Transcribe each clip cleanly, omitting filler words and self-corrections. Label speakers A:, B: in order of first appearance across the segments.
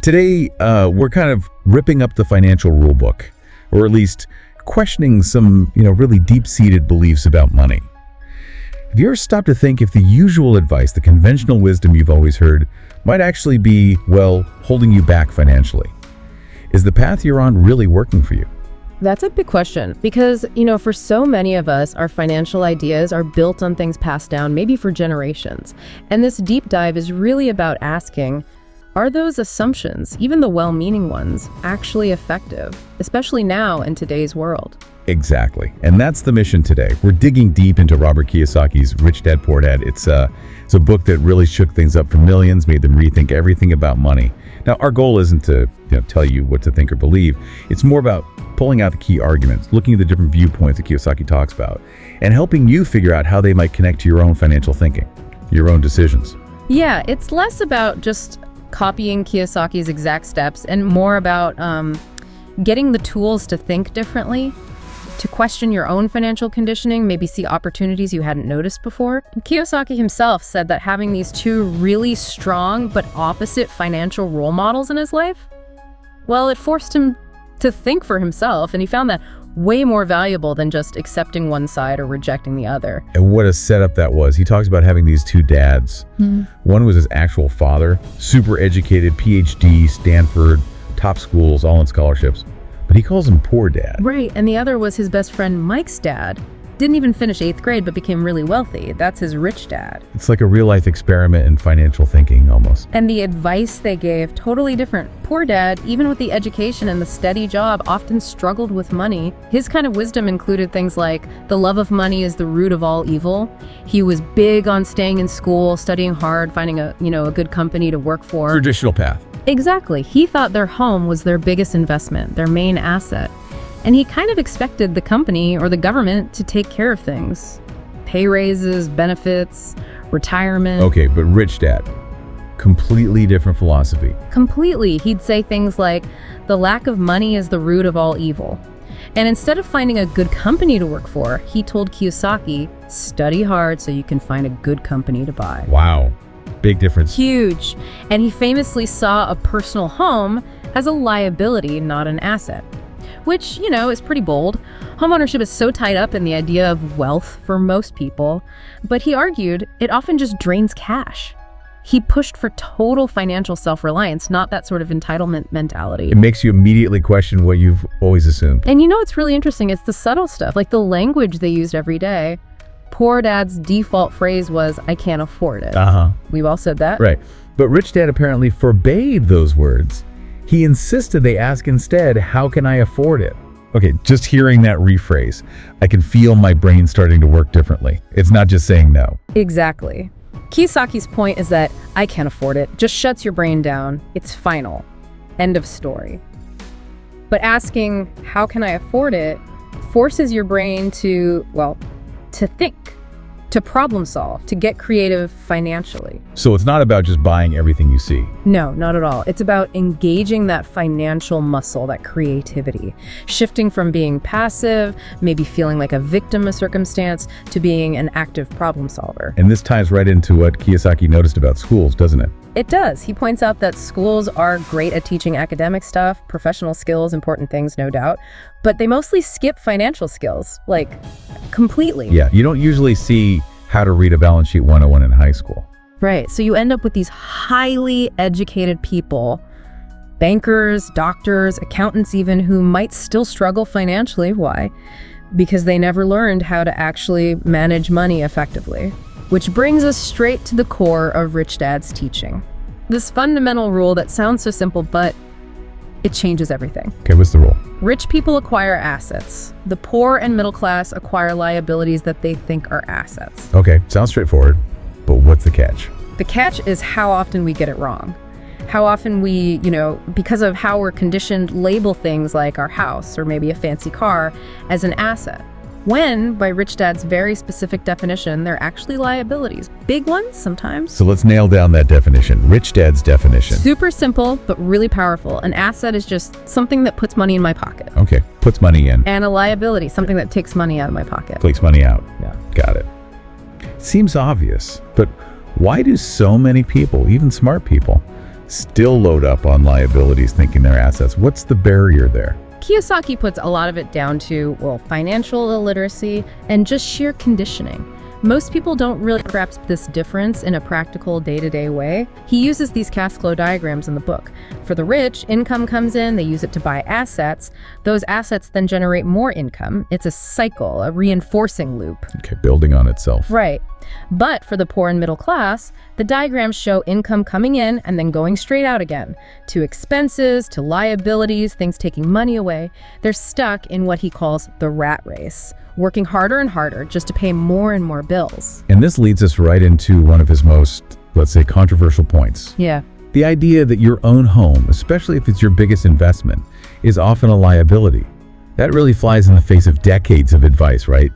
A: Today, we're kind of ripping up the financial rule book, or at least questioning some, really deep-seated beliefs about money. Have you ever stopped to think if the usual advice, the conventional wisdom you've always heard, might actually be, holding you back financially? Is the path you're on really working for you?
B: That's a big question because, for so many of us, our financial ideas are built on things passed down maybe for generations. And this deep dive is really about asking, are those assumptions, even the well-meaning ones, actually effective, especially now in today's world?
A: Exactly. And that's the mission today. We're digging deep into Robert Kiyosaki's Rich Dad, Poor Dad. It's a book that really shook things up for millions, made them rethink everything about money. Now, our goal isn't to tell you what to think or believe. It's more about pulling out the key arguments, looking at the different viewpoints that Kiyosaki talks about, and helping you figure out how they might connect to your own financial thinking, your own decisions.
B: Yeah, it's less about just copying Kiyosaki's exact steps and more about getting the tools to think differently, to question your own financial conditioning, maybe see opportunities you hadn't noticed before. Kiyosaki himself said that having these two really strong but opposite financial role models in his life, it forced him to think for himself, and he found that way more valuable than just accepting one side or rejecting the other.
A: And what a setup that was. He talks about having these two dads. One was his actual father, super educated, PhD, Stanford, top schools, all in scholarships. But he calls him poor dad.
B: Right, and the other was his best friend Mike's dad. Didn't even finish 8th grade, but became really wealthy. That's his rich dad.
A: It's like a real-life experiment in financial thinking, almost.
B: And the advice they gave, totally different. Poor dad, even with the education and the steady job, often struggled with money. His kind of wisdom included things like, the love of money is the root of all evil. He was big on staying in school, studying hard, finding a good company to work for.
A: Traditional path.
B: Exactly. He thought their home was their biggest investment, their main asset. And he kind of expected the company or the government to take care of things. Pay raises, benefits, retirement.
A: Okay, but rich dad, completely different philosophy.
B: Completely. He'd say things like, the lack of money is the root of all evil. And instead of finding a good company to work for, he told Kiyosaki, study hard so you can find a good company to buy.
A: Wow. Big difference.
B: Huge. And he famously saw a personal home as a liability, not an asset. Which, is pretty bold. Homeownership is so tied up in the idea of wealth for most people, but he argued it often just drains cash. He pushed for total financial self-reliance, not that sort of entitlement mentality.
A: It makes you immediately question what you've always assumed.
B: And what's really interesting? It's the subtle stuff, like the language they used every day. Poor dad's default phrase was, I can't afford it. We've all said that.
A: Right. But rich dad apparently forbade those words. He insisted they ask instead, how can I afford it? Okay, just hearing that rephrase, I can feel my brain starting to work differently. It's not just saying no.
B: Exactly. Kiyosaki's point is that I can't afford it just shuts your brain down. It's final. End of story. But asking, how can I afford it, forces your brain to think, to problem solve, to get creative financially.
A: So it's not about just buying everything you see.
B: No, not at all. It's about engaging that financial muscle, that creativity, shifting from being passive, maybe feeling like a victim of circumstance, to being an active problem solver.
A: And this ties right into what Kiyosaki noticed about schools, doesn't it?
B: It does. He points out that schools are great at teaching academic stuff, professional skills, important things, no doubt, but they mostly skip financial skills, completely.
A: Yeah, you don't usually see how to read a balance sheet 101 in high school.
B: Right, so you end up with these highly educated people, bankers, doctors, accountants even, who might still struggle financially. Why? Because they never learned how to actually manage money effectively. Which brings us straight to the core of Rich Dad's teaching. This fundamental rule that sounds so simple, but it changes everything.
A: Okay, what's the rule?
B: Rich people acquire assets. The poor and middle class acquire liabilities that they think are assets.
A: Okay, sounds straightforward, but what's the catch?
B: The catch is how often we get it wrong. How often we, because of how we're conditioned, label things like our house or maybe a fancy car as an asset. When, by Rich Dad's very specific definition, they're actually liabilities. Big ones, sometimes.
A: So let's nail down that definition. Rich Dad's definition.
B: Super simple, but really powerful. An asset is just something that puts money in my pocket.
A: Okay, puts money in.
B: And a liability, something that takes money out of my pocket.
A: Takes money out.
B: Yeah.
A: Got it. Seems obvious, but why do so many people, even smart people, still load up on liabilities thinking they're assets. What's the barrier there?
B: Kiyosaki puts a lot of it down to, well, financial illiteracy and just sheer conditioning. Most people don't really grasp this difference in a practical day-to-day way. He uses these cash flow diagrams in the book. For the rich, income comes in, they use it to buy assets. Those assets then generate more income. It's a cycle, a reinforcing loop.
A: Okay, building on itself.
B: Right. But for the poor and middle class, the diagrams show income coming in and then going straight out again. To expenses, to liabilities, things taking money away. They're stuck in what he calls the rat race, working harder and harder just to pay more and more bills.
A: And this leads us right into one of his most, let's say, controversial points.
B: Yeah.
A: The idea that your own home, especially if it's your biggest investment, is often a liability. That really flies in the face of decades of advice, right?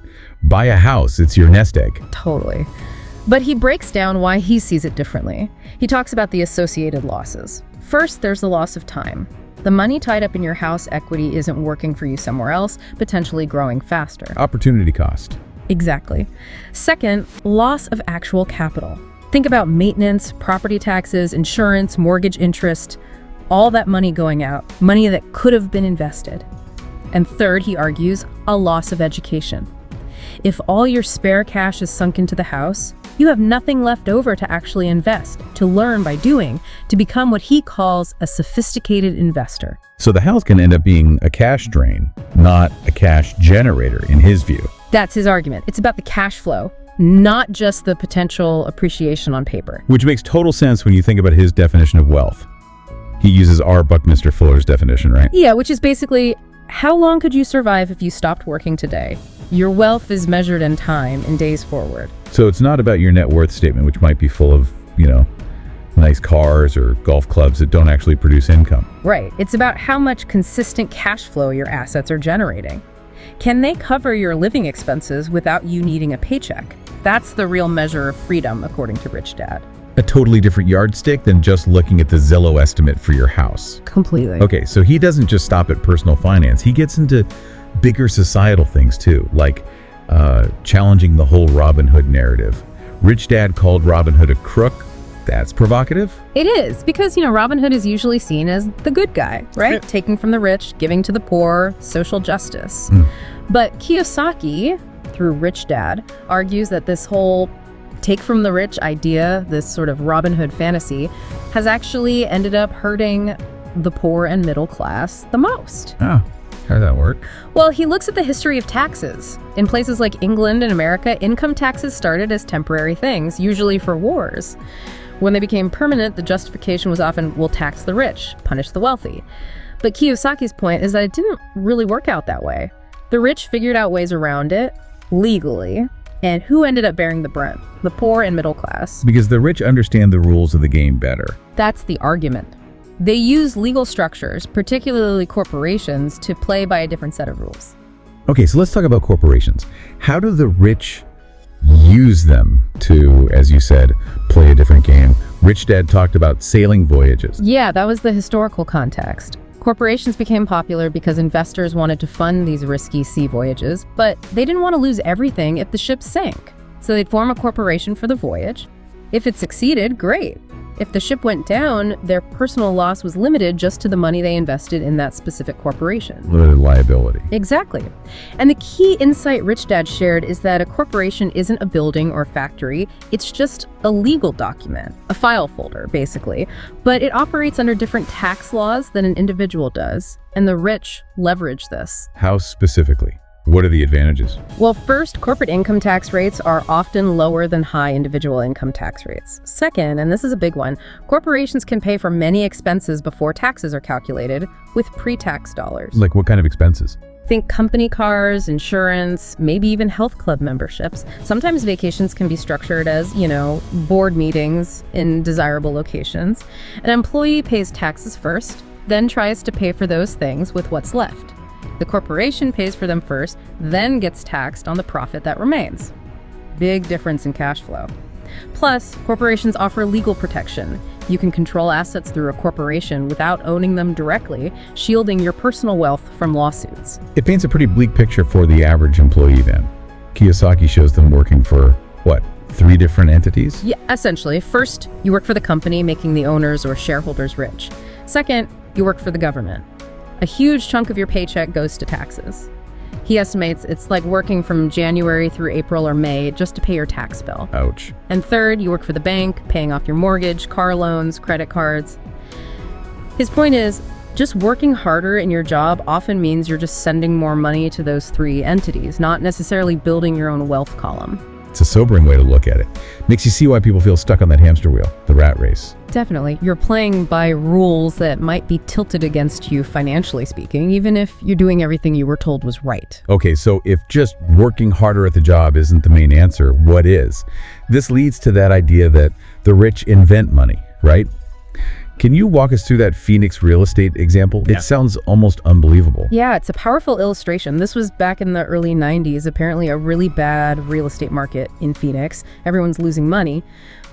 A: Buy a house, it's your nest egg.
B: Totally. But he breaks down why he sees it differently. He talks about the associated losses. First, there's the loss of time. The money tied up in your house equity isn't working for you somewhere else, potentially growing faster.
A: Opportunity cost.
B: Exactly. Second, loss of actual capital. Think about maintenance, property taxes, insurance, mortgage interest, all that money going out, money that could have been invested. And third, he argues, a loss of education. If all your spare cash is sunk into the house, you have nothing left over to actually invest, to learn by doing, to become what he calls a sophisticated investor.
A: So the house can end up being a cash drain, not a cash generator, in his view.
B: That's his argument. It's about the cash flow, not just the potential appreciation on paper.
A: Which makes total sense when you think about his definition of wealth. He uses R. Buckminster Fuller's definition, right?
B: Yeah, which is basically, how long could you survive if you stopped working today? Your wealth is measured in time, in days forward.
A: So it's not about your net worth statement, which might be full of, nice cars or golf clubs that don't actually produce income.
B: Right. It's about how much consistent cash flow your assets are generating. Can they cover your living expenses without you needing a paycheck? That's the real measure of freedom, according to Rich Dad.
A: A totally different yardstick than just looking at the Zillow estimate for your house.
B: Completely.
A: Okay, so he doesn't just stop at personal finance. He gets into bigger societal things too, like challenging the whole Robin Hood narrative. Rich Dad called Robin Hood a crook. That's provocative.
B: It is, because, Robin Hood is usually seen as the good guy, right? Taking from the rich, giving to the poor, social justice. But Kiyosaki, through Rich Dad, argues that this whole take from the rich idea, this sort of Robin Hood fantasy, has actually ended up hurting the poor and middle class the most.
A: Oh, how did that work?
B: Well, he looks at the history of taxes. In places like England and America, income taxes started as temporary things, usually for wars. When they became permanent, the justification was often, we'll tax the rich, punish the wealthy. But Kiyosaki's point is that it didn't really work out that way. The rich figured out ways around it, legally, and who ended up bearing the brunt? The poor and middle class.
A: Because the rich understand the rules of the game better.
B: That's the argument. They use legal structures, particularly corporations, to play by a different set of rules.
A: Okay, so let's talk about corporations. How do the rich use them to, as you said, play a different game? Rich Dad talked about sailing voyages.
B: Yeah, that was the historical context. Corporations became popular because investors wanted to fund these risky sea voyages, but they didn't want to lose everything if the ship sank. So they'd form a corporation for the voyage. If it succeeded, great. If the ship went down, their personal loss was limited just to the money they invested in that specific corporation.
A: Limited liability.
B: Exactly. And the key insight Rich Dad shared is that a corporation isn't a building or factory. It's just a legal document, a file folder, basically. But it operates under different tax laws than an individual does, and the rich leverage this.
A: How specifically? What are the advantages?
B: Well, first, corporate income tax rates are often lower than high individual income tax rates. Second, and this is a big one, corporations can pay for many expenses before taxes are calculated with pre-tax dollars.
A: Like what kind of expenses?
B: Think company cars, insurance, maybe even health club memberships. Sometimes vacations can be structured as, board meetings in desirable locations. An employee pays taxes first, then tries to pay for those things with what's left. The corporation pays for them first, then gets taxed on the profit that remains. Big difference in cash flow. Plus, corporations offer legal protection. You can control assets through a corporation without owning them directly, shielding your personal wealth from lawsuits.
A: It paints a pretty bleak picture for the average employee then. Kiyosaki shows them working for, 3 different entities?
B: Yeah, essentially. First, you work for the company, making the owners or shareholders rich. Second, you work for the government. A huge chunk of your paycheck goes to taxes. He estimates it's like working from January through April or May just to pay your tax bill.
A: Ouch.
B: And third, you work for the bank, paying off your mortgage, car loans, credit cards. His point is, just working harder in your job often means you're just sending more money to those 3 entities, not necessarily building your own wealth column.
A: It's a sobering way to look at it. Makes you see why people feel stuck on that hamster wheel, the rat race.
B: Definitely. You're playing by rules that might be tilted against you financially speaking, even if you're doing everything you were told was right.
A: Okay, so if just working harder at the job isn't the main answer, what is? This leads to that idea that the rich invent money, right? Can you walk us through that Phoenix real estate example?
C: Yeah.
A: It sounds almost unbelievable.
B: Yeah, it's a powerful illustration. This was back in the early 90s, apparently a really bad real estate market in Phoenix. Everyone's losing money.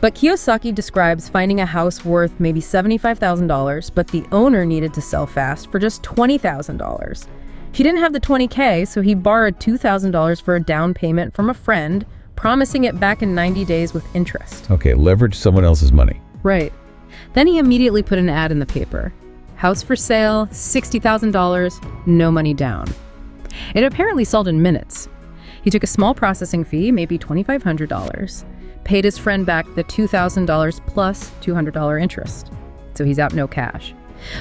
B: But Kiyosaki describes finding a house worth maybe $75,000, but the owner needed to sell fast for just $20,000. He didn't have the $20K, so he borrowed $2,000 for a down payment from a friend, promising it back in 90 days with interest.
A: Okay, leverage someone else's money.
B: Right. Then he immediately put an ad in the paper. House for sale, $60,000, no money down. It apparently sold in minutes. He took a small processing fee, maybe $2,500, paid his friend back the $2,000 plus $200 interest. So he's out no cash.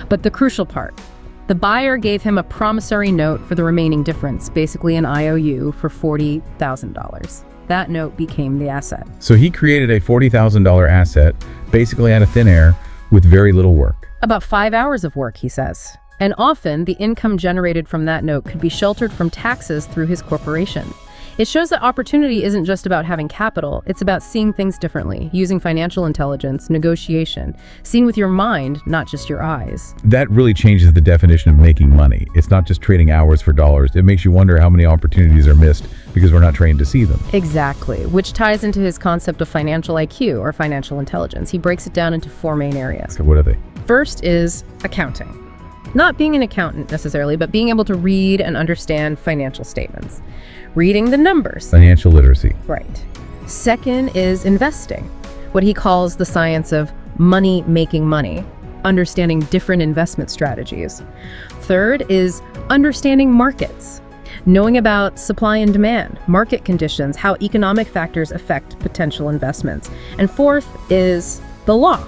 B: But the crucial part, the buyer gave him a promissory note for the remaining difference, basically an IOU for $40,000. That note became the asset.
A: So he created a $40,000 asset, basically out of thin air, with very little work.
B: About 5 hours of work, he says. And often, the income generated from that note could be sheltered from taxes through his corporation. It shows that opportunity isn't just about having capital, it's about seeing things differently, using financial intelligence, negotiation, seeing with your mind, not just your eyes.
A: That really changes the definition of making money. It's not just trading hours for dollars. It makes you wonder how many opportunities are missed because we're not trained to see them.
B: Exactly, which ties into his concept of financial IQ, or financial intelligence. He breaks it down into 4 main areas.
A: So what are they?
B: First is accounting. Not being an accountant necessarily, but being able to read and understand financial statements. Reading the numbers.
A: Financial literacy.
B: Right. Second is investing, what he calls the science of money making money, understanding different investment strategies. Third is understanding markets, knowing about supply and demand, market conditions, how economic factors affect potential investments. And fourth is the law,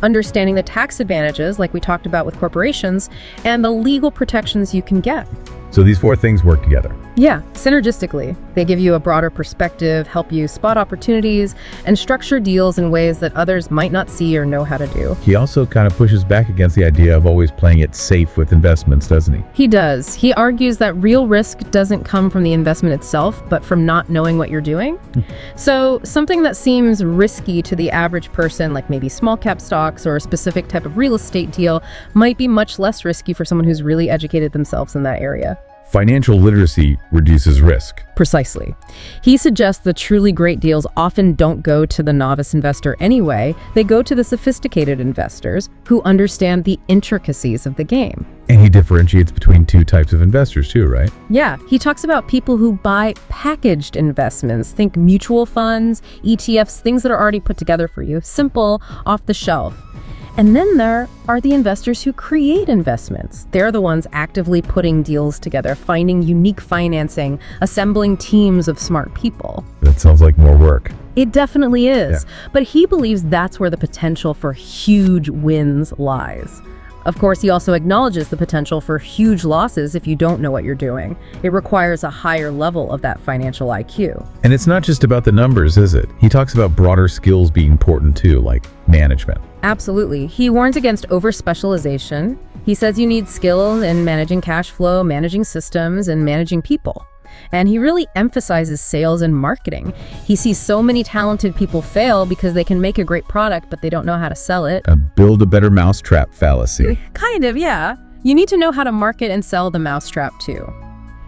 B: understanding the tax advantages, like we talked about with corporations, and the legal protections you can get.
A: So these 4 things work together.
B: Yeah, synergistically. They give you a broader perspective, help you spot opportunities, and structure deals in ways that others might not see or know how to do.
A: He also kind of pushes back against the idea of always playing it safe with investments, doesn't he?
B: He does. He argues that real risk doesn't come from the investment itself, but from not knowing what you're doing. So something that seems risky to the average person, like maybe small cap stocks or a specific type of real estate deal, might be much less risky for someone who's really educated themselves in that area.
A: Financial literacy reduces risk.
B: Precisely. He suggests the truly great deals often don't go to the novice investor anyway. They go to the sophisticated investors who understand the intricacies of the game.
A: And he differentiates between 2 types of investors too, right?
B: Yeah, he talks about people who buy packaged investments. Think mutual funds, ETFs, things that are already put together for you, simple, off the shelf. And then there are the investors who create investments. They're the ones actively putting deals together, finding unique financing, assembling teams of smart people.
A: That sounds like more work.
B: It definitely is.
A: Yeah.
B: But he believes that's where the potential for huge wins lies. Of course, he also acknowledges the potential for huge losses if you don't know what you're doing. It requires a higher level of that financial IQ.
A: And it's not just about the numbers, is it? He talks about broader skills being important too, like management.
B: Absolutely. He warns against over-specialization. He says you need skill in managing cash flow, managing systems, and managing people. And he really emphasizes sales and marketing. He sees so many talented people fail because they can make a great product, but they don't know how to sell it.
A: A build a better mousetrap fallacy.
B: Kind of, yeah. You need to know how to market and sell the mousetrap too.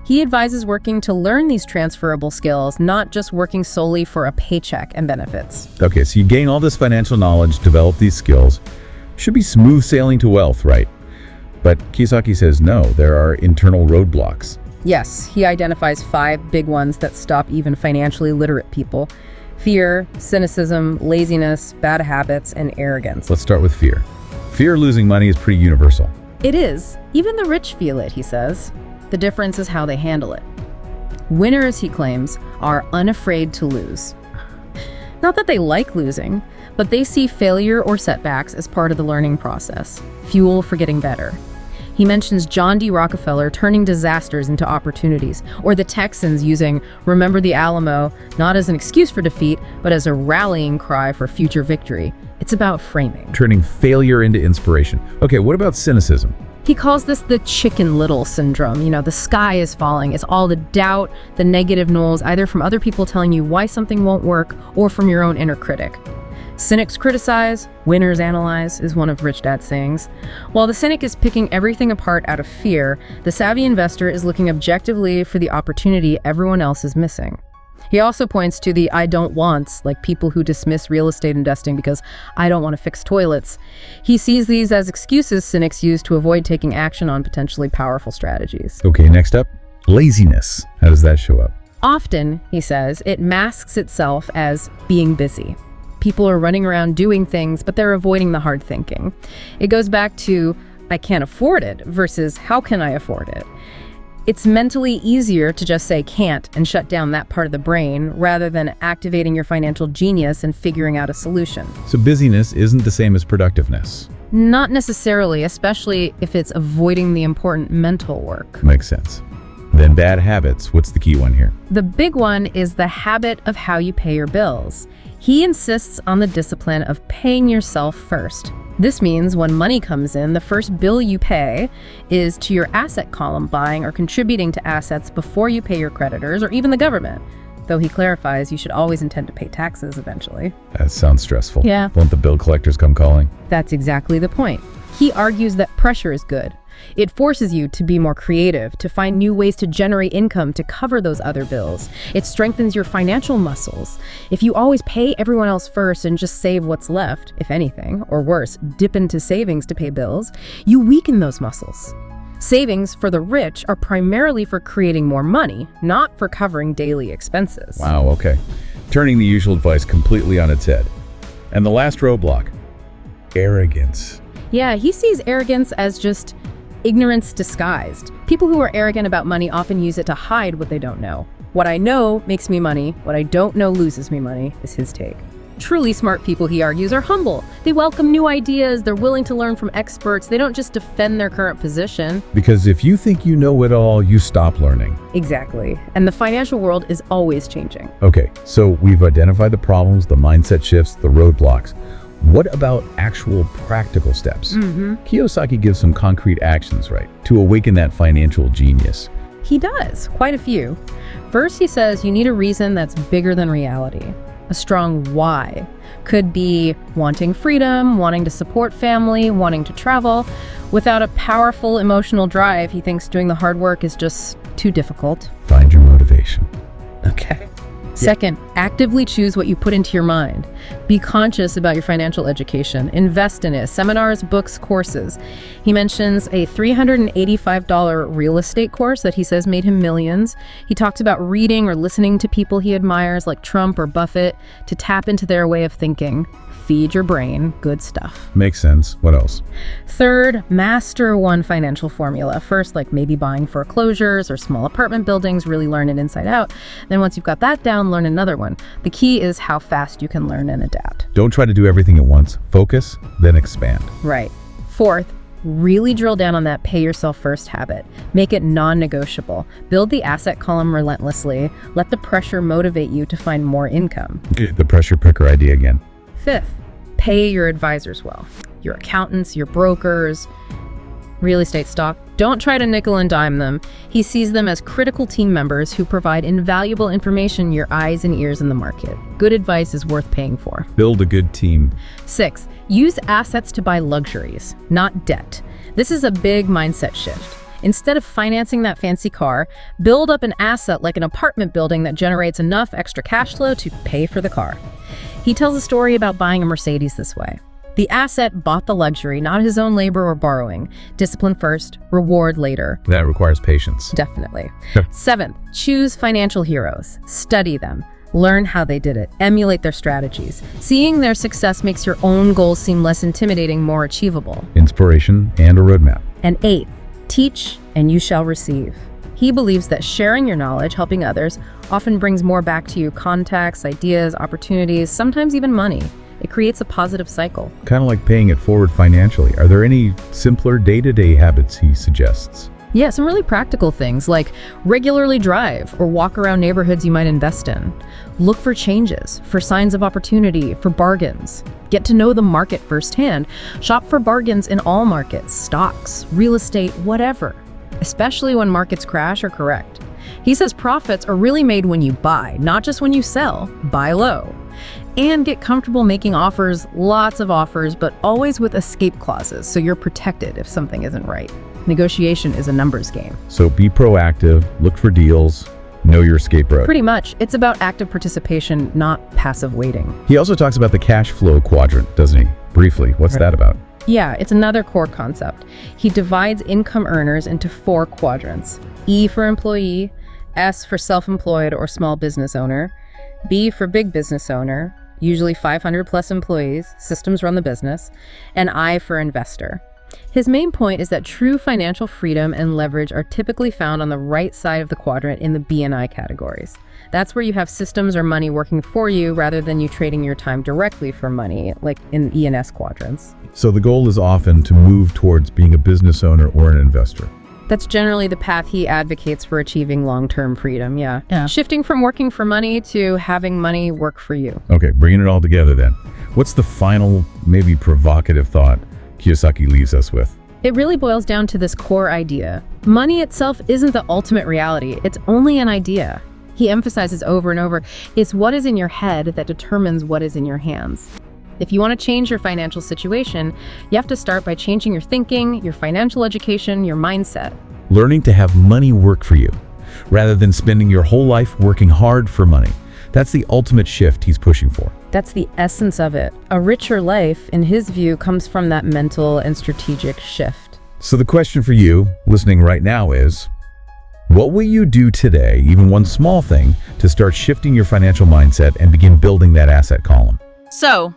B: He advises working to learn these transferable skills, not just working solely for a paycheck and benefits.
A: Okay, so you gain all this financial knowledge, develop these skills. Should be smooth sailing to wealth, right? But Kiyosaki says no, there are internal roadblocks.
B: Yes, he identifies 5 big ones that stop even financially literate people. Fear, cynicism, laziness, bad habits, and arrogance.
A: Let's start with fear. Fear of losing money is pretty universal.
B: It is. Even the rich feel it, he says. The difference is how they handle it. Winners, he claims, are unafraid to lose. Not that they like losing, but they see failure or setbacks as part of the learning process, fuel for getting better. He mentions John D. Rockefeller turning disasters into opportunities, or the Texans using "Remember the Alamo" not as an excuse for defeat, but as a rallying cry for future victory. It's about framing.
A: Turning failure into inspiration. Okay, what about cynicism?
B: He calls this the Chicken Little syndrome. You know, the sky is falling. It's all the doubt, the negative noise, either from other people telling you why something won't work or from your own inner critic. Cynics criticize, winners analyze, is one of Rich Dad's sayings. While the cynic is picking everything apart out of fear, the savvy investor is looking objectively for the opportunity everyone else is missing. He also points to the "I don't wants," like people who dismiss real estate investing because "I don't want to fix toilets." He sees these as excuses cynics use to avoid taking action on potentially powerful strategies.
A: Okay, next up, laziness. How does that show up?
B: Often, he says, it masks itself as being busy. People are running around doing things, but they're avoiding the hard thinking. It goes back to "I can't afford it" versus "how can I afford it?" It's mentally easier to just say can't and shut down that part of the brain rather than activating your financial genius and figuring out a solution.
A: So busyness isn't the same as productiveness.
B: Not necessarily, especially if it's avoiding the important mental work.
A: Makes sense. Then bad habits. What's the key one here?
B: The big one is the habit of how you pay your bills. He insists on the discipline of paying yourself first. This means when money comes in, the first bill you pay is to your asset column, buying or contributing to assets before you pay your creditors or even the government. Though he clarifies you should always intend to pay taxes eventually.
A: That sounds stressful.
B: Yeah.
A: Won't the bill collectors come calling?
B: That's exactly the point. He argues that pressure is good. It forces you to be more creative, to find new ways to generate income to cover those other bills. It strengthens your financial muscles. If you always pay everyone else first and just save what's left, if anything, or worse, dip into savings to pay bills, you weaken those muscles. Savings for the rich are primarily for creating more money, not for covering daily expenses.
A: Wow, okay. Turning the usual advice completely on its head. And the last roadblock, arrogance.
B: Yeah, he sees arrogance as just ignorance disguised. People who are arrogant about money often use it to hide what they don't know. "What I know makes me money, what I don't know loses me money," is his take. Truly smart people, he argues, are humble. They welcome new ideas, they're willing to learn from experts, they don't just defend their current position.
A: Because if you think you know it all, you stop learning.
B: Exactly. And the financial world is always changing.
A: Okay, so we've identified the problems, the mindset shifts, the roadblocks. What about actual practical steps? Kiyosaki gives some concrete actions, right, to awaken that financial genius.
B: He does, quite a few. First, he says you need a reason that's bigger than reality. A strong why. Could be wanting freedom, wanting to support family, wanting to travel. Without a powerful emotional drive, he thinks doing the hard work is just too difficult.
A: Find your motivation.
B: Okay. Second, actively choose what you put into your mind. Be conscious about your financial education. Invest in it. Seminars, books, courses. He mentions a $385 real estate course that he says made him millions. He talks about reading or listening to people he admires like Trump or Buffett to tap into their way of thinking. Feed your brain. Good stuff.
A: Makes sense. What else?
B: Third, master one financial formula. First, like maybe buying foreclosures or small apartment buildings, really learn it inside out. Then once you've got that down, learn another one. The key is how fast you can learn and adapt.
A: Don't try to do everything at once. Focus, then expand.
B: Right. Fourth, really drill down on that pay yourself first habit. Make it non-negotiable. Build the asset column relentlessly. Let the pressure motivate you to find more income.
A: The pressure cooker idea again.
B: Fifth, pay your advisors well. Your accountants, your brokers, real estate stock. Don't try to nickel and dime them. He sees them as critical team members who provide invaluable information, your eyes and ears in the market. Good advice is worth paying for.
A: Build a good team.
B: 6, use assets to buy luxuries, not debt. This is a big mindset shift. Instead of financing that fancy car, build up an asset like an apartment building that generates enough extra cash flow to pay for the car. He tells a story about buying a Mercedes this way. The asset bought the luxury, not his own labor or borrowing. Discipline first, reward later.
A: That requires patience.
B: Definitely. 7th, choose financial heroes. Study them. Learn how they did it. Emulate their strategies. Seeing their success makes your own goals seem less intimidating, more achievable.
A: Inspiration and a roadmap.
B: And 8, teach and you shall receive. He believes that sharing your knowledge, helping others, often brings more back to you: contacts, ideas, opportunities, sometimes even money. It creates a positive cycle.
A: Kind of like paying it forward financially. Are there any simpler day-to-day habits he suggests?
B: Yeah, some really practical things like regularly drive or walk around neighborhoods you might invest in. Look for changes, for signs of opportunity, for bargains. Get to know the market firsthand. Shop for bargains in all markets, stocks, real estate, whatever, especially when markets crash or correct. He says profits are really made when you buy, not just when you sell. Buy low. And get comfortable making offers, lots of offers, but always with escape clauses so you're protected if something isn't right. Negotiation is a numbers game.
A: So be proactive, look for deals, know your escape route.
B: Pretty much. It's about active participation, not passive waiting.
A: He also talks about the cash flow quadrant, doesn't he? Briefly, what's that about?
B: Yeah, it's another core concept. He divides income earners into 4 quadrants. E for employee, S for self-employed or small business owner, B for big business owner, usually 500 plus employees, systems run the business, and I for investor. His main point is that true financial freedom and leverage are typically found on the right side of the quadrant in the B and I categories. That's where you have systems or money working for you rather than you trading your time directly for money, like in E and S quadrants.
A: So the goal is often to move towards being a business owner or an investor.
B: That's generally the path he advocates for achieving long-term freedom, yeah. Shifting from working for money to having money work for you.
A: Okay, bringing it all together then. What's the final, maybe provocative thought Kiyosaki leaves us with?
B: It really boils down to this core idea. Money itself isn't the ultimate reality. It's only an idea. He emphasizes over and over, it's what is in your head that determines what is in your hands. If you want to change your financial situation, you have to start by changing your thinking, your financial education, your mindset.
A: Learning to have money work for you, rather than spending your whole life working hard for money. That's the ultimate shift he's pushing for.
B: That's the essence of it. A richer life, in his view, comes from that mental and strategic shift.
A: So the question for you, listening right now is, what will you do today, even one small thing, to start shifting your financial mindset and begin building that asset column?
C: So,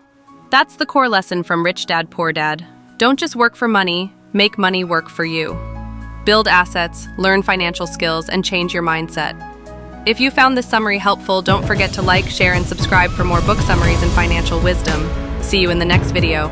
C: that's the core lesson from Rich Dad, Poor Dad. Don't just work for money, make money work for you. Build assets, learn financial skills, and change your mindset. If you found this summary helpful, don't forget to like, share, and subscribe for more book summaries and financial wisdom. See you in the next video.